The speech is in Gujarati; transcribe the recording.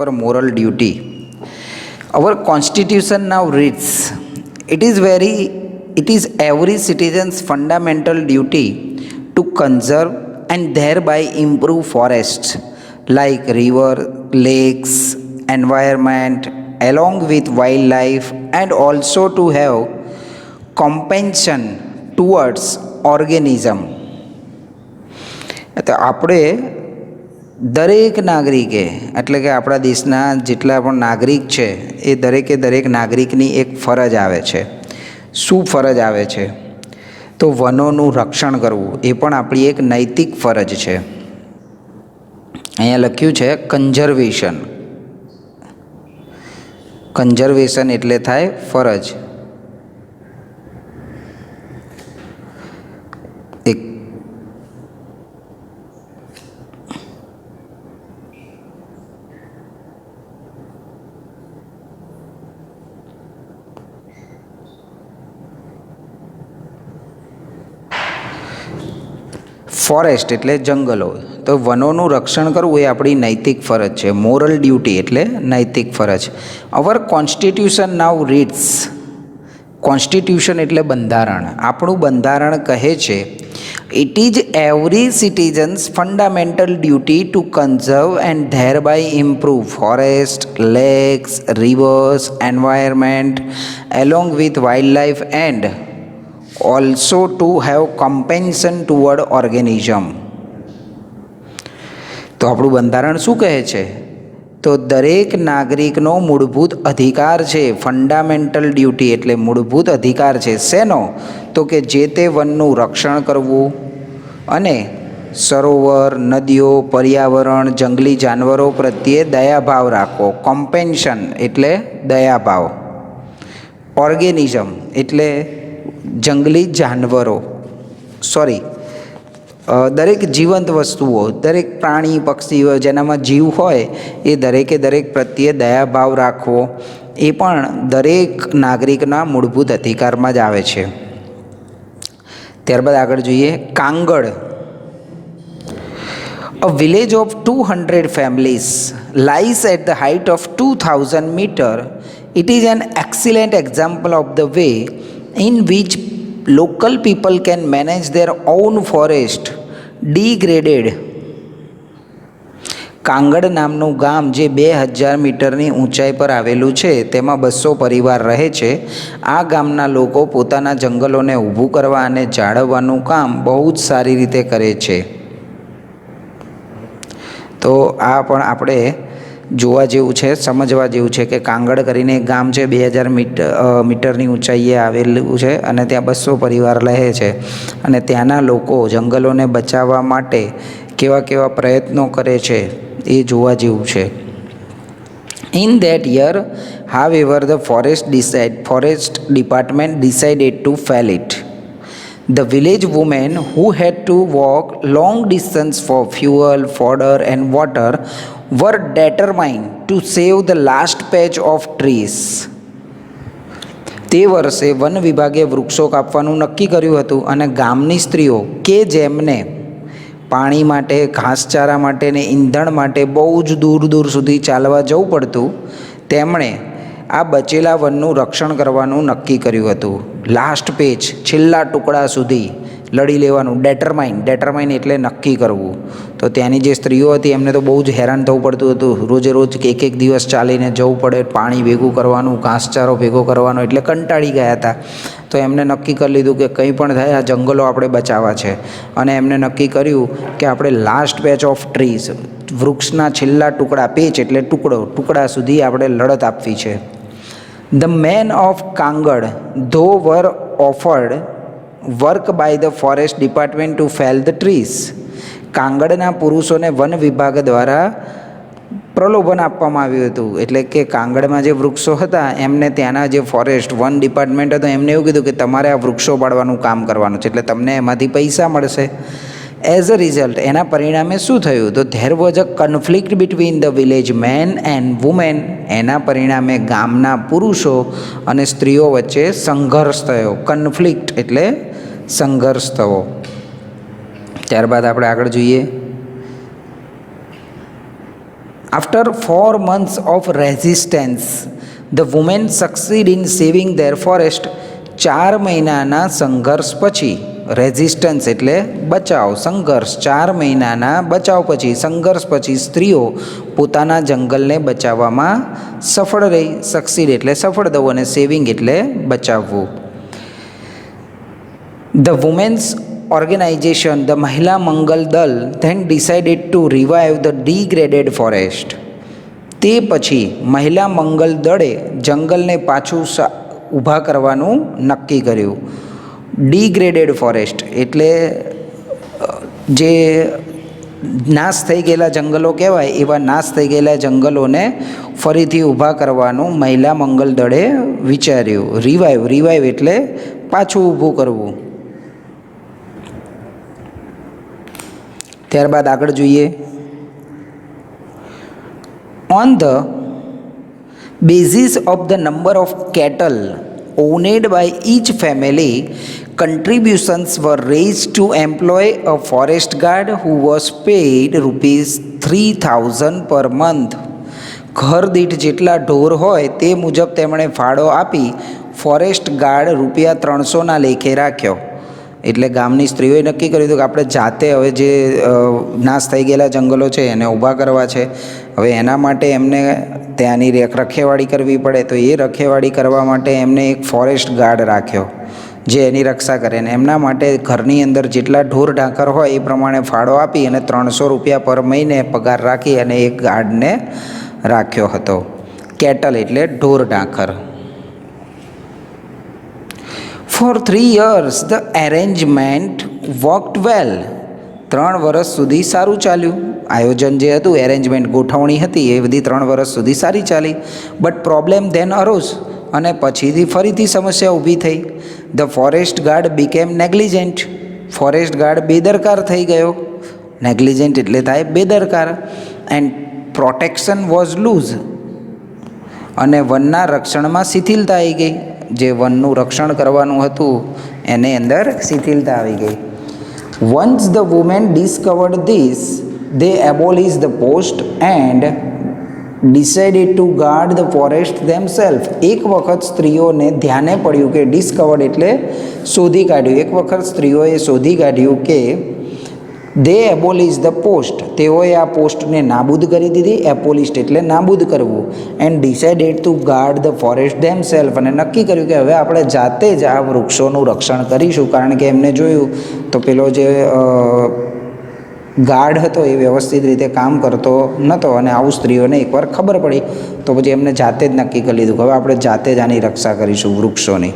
our moral duty. Our constitution now reads, it is every citizen's fundamental duty to conserve and thereby improve forests like river, lakes, environment along with wildlife, and also to have compassion towards organism. તો આપણે દરેક નાગરિકે એટલે કે આપણા દેશના જેટલા પણ નાગરિક છે એ દરેક નાગરિકની એક ફરજ આવે છે. શું ફરજ આવે છે? તો વનોનું રક્ષણ કરવું એ પણ આપણી એક નૈતિક ફરજ છે. અહીંયા લખ્યું છે કન્ઝર્વેશન. કન્ઝર્વેશન એટલે થાય ફરજ. એક ફોરેસ્ટ એટલે જંગલો, તો વનોનું રક્ષણ કરવું એ આપણી નૈતિક ફરજ છે. મોરલ ડ્યુટી એટલે નૈતિક ફરજ. Our constitution now reads, constitution એટલે બંધારણ. આપણું બંધારણ કહે છે, it is every citizen's fundamental duty to conserve and thereby improve forest, lakes, rivers, environment along with wildlife and also to have compassion toward organism. તો આપણું બંધારણ શું કહે છે? તો દરેક નાગરિકનો મૂળભૂત અધિકાર છે. ફંડામેન્ટલ ડ્યુટી એટલે મૂળભૂત અધિકાર છે. શેનો? તો કે જે તે વનનું રક્ષણ કરવું અને સરોવર, નદીઓ, પર્યાવરણ, જંગલી જાનવરો પ્રત્યે દયાભાવ રાખવો. કોમ્પેન્શન એટલે દયાભાવ. ઓર્ગેનિઝમ એટલે જંગલી જાનવરો, દરેક જીવંત વસ્તુઓ, દરેક પ્રાણી પક્ષીઓ જેનામાં જીવ હોય એ દરેક પ્રત્યે દયાભાવ રાખવો એ પણ દરેક નાગરિકના મૂળભૂત અધિકારમાં જ આવે છે. ત્યારબાદ આગળ જોઈએ Kangad. A village of 200 families lies at the height of 2000 meter. It is an excellent example of the way in which local people can manage their own forest degraded. Kangad નામનું ગામ જે 2000 મીટરની ઊંચાઈ પર આવેલું છે, તેમાં 200 પરિવાર રહે છે. આ ગામના લોકો પોતાના જંગલોને ઊભું કરવા અને જાળવવાનું કામ બહુ જ સારી રીતે કરે છે. તો આ પણ આપણે જોવા જેવું છે, સમજવા જેવું છે કે કાંગડ કરીને એક ગામ છે, 2000 મીટરની ઊંચાઈએ આવેલું છે અને ત્યાં 200 પરિવાર રહે છે અને ત્યાંના લોકો જંગલોને બચાવવા માટે કેવા પ્રયત્નો કરે છે એ જોવા જેવું છે. In that year, however, the forest department decided to fell it. The village women who had to walk long distance for fuel, fodder and water were determined to save the last patch of trees. તે વર્ષે વન વિભાગે વૃક્ષો કાપવાનું નક્કી કર્યું હતું અને ગામની સ્ત્રીઓ કે જેમને પાણી માટે, ઘાસચારા માટે ને ઈંધણ માટે બહુ જ દૂર સુધી ચાલવા જવું પડતું, તેમણે આ બચેલા વનનું રક્ષણ કરવાનું નક્કી કર્યું હતું. લાસ્ટ પેજ, છેલ્લા ટુકડા સુધી લડી લેવાનું. ડેટરમાઇન એટલે નક્કી કરવું. તો ત્યાંની જે સ્ત્રીઓ હતી એમને તો બહુ જ હેરાન થવું પડતું હતું. રોજ એક દિવસ ચાલીને જવું પડે, પાણી ભેગું કરવાનું, ઘાસચારો ભેગો કરવાનો, એટલે કંટાળી ગયા હતા. તો એમને નક્કી કરી લીધું કે કંઈ પણ થાય આ જંગલો આપણે બચાવવા છે અને એમને નક્કી કર્યું કે આપણે લાસ્ટ પેચ ઓફ ટ્રીઝ, વૃક્ષના છેલ્લા ટુકડા, પેચ એટલે ટુકડા સુધી આપણે લડત આપવી છે. The men of Kangad, though were offered work by the forest department to fell the trees. કાંગડના પુરુષોને વન વિભાગ દ્વારા પ્રલોભન આપવામાં આવ્યું હતું. એટલે કે કાંગડમાં જે વૃક્ષો હતા એમને ત્યાંના જે ફોરેસ્ટ વન ડિપાર્ટમેન્ટ હતો એમને એવું કીધું કે તમારે આ વૃક્ષો પાડવાનું કામ કરવાનું છે, એટલે તમને એમાંથી પૈસા મળશે. એઝ અ રિઝલ્ટ એના પરિણામે શું થયું? તો there was a conflict between the village men and women. એના પરિણામે ગામના પુરુષો અને સ્ત્રીઓ વચ્ચે સંઘર્ષ થયો. કન્ફ્લિક્ટ એટલે સંઘર્ષ થવો. ત્યારબાદ આપણે આગળ જોઈએ After 4 months of resistance, the women succeed in saving their forest. 4 મહિનાના સંઘર્ષ પછી, રેઝિસ્ટન્સ એટલે બચાવ, સંઘર્ષ, 4 મહિનાના બચાવ પછી, સંઘર્ષ પછી સ્ત્રીઓ પોતાના જંગલને બચાવવામાં સફળ રહી. સક્સીડ એટલે સફળ થવું અને સેવિંગ એટલે બચાવવું. The women's organization, the મહિલા મંગલ દળ, then decided to revive the degraded forest. તે પછી મહિલા મંગલ દળે જંગલને પાછું ઊભા કરવાનું નક્કી કર્યું. ડિગ્રેડેડ ફોરેસ્ટ એટલે જે નાશ થઈ ગયેલા જંગલો કહેવાય, એવા નાશ થઈ ગયેલા જંગલોને ફરીથી ઊભા કરવાનું મહિલા મંગલ દળે વિચાર્યું. રિવાઇવ એટલે પાછું ઊભું કરવું. ત્યારબાદ આગળ જોઈએ. On the basis of the number of cattle owned by each family, contributions were raised to employ a forest guard who was paid ₹3,000 per month. ઘર દીઠ જેટલા ઢોર હોય તે મુજબ તેમણે ફાળો આપી ફોરેસ્ટ ગાર્ડ ₹300ના લેખે રાખ્યો. એટલે ગામની સ્ત્રીઓએ નક્કી કર્યું હતું કે આપણે જાતે હવે જે નાશ થઈ ગયેલા જંગલો છે એને ઊભા કરવા છે. હવે એના માટે એમને ત્યાંની રખેવાળી કરવી પડે, તો એ રખેવાળી કરવા માટે એમને એક ફોરેસ્ટ ગાર્ડ રાખ્યો જે એની રક્ષા કરે. ને એમના માટે ઘરની અંદર જેટલા ઢોર ઢાંકર હોય એ પ્રમાણે ફાળો આપી અને ₹300 પર મહિને પગાર રાખી અને એક ગાર્ડને રાખ્યો હતો. કેટલ એટલે ઢોર ઢાંખર. For 3 years the arrangement worked well. 3 વર્ષ સુધી સારું ચાલ્યું. આયોજન જે હતું, એરેન્જમેન્ટ, ગોઠવણી હતી, એ બધી 3 વર્ષ સુધી સારી ચાલી. બટ પ્રોબ્લેમ ધેન અરોઝ, અને પછીથી ફરીથી સમસ્યા ઊભી થઈ. The forest guard became negligent. Forest guard બેદરકાર થઈ ગયો. નેગ્લિજન્ટ એટલે થાય બેદરકાર. એન્ડ પ્રોટેક્શન વોઝ લૂઝ, અને વનના રક્ષણમાં શિથિલતા આવી ગઈ. જે વનનું રક્ષણ કરવાનું હતું એની અંદર શિથિલતા આવી ગઈ. Once the women discovered this, they abolished the post and decided to guard the forest themselves. એક વખત સ્ત્રીઓને ધ્યાને પડ્યું કે, ડિસ્કવર્ડ એટલે શોધી કાઢ્યું, એક વખત સ્ત્રીઓએ શોધી કાઢ્યું કે they abolished the post, તેઓએ આ પોસ્ટને નાબૂદ કરી દીધી. એબોલિસ્ડ એટલે નાબૂદ કરવું. And decided to guard the forest themselves, અને નક્કી કર્યું કે હવે આપણે જાતે જ આ વૃક્ષોનું રક્ષણ કરીશું. કારણ કે એમને જોયું તો પેલો જે ગાર્ડ હતો એ વ્યવસ્થિત રીતે કામ કરતો નહોતો, અને આવું સ્ત્રીઓને એકવાર ખબર પડી તો પછી એમને જાતે જ નક્કી કરી લીધું કે હવે આપણે જાતે જ આની રક્ષા કરીશું વૃક્ષોની.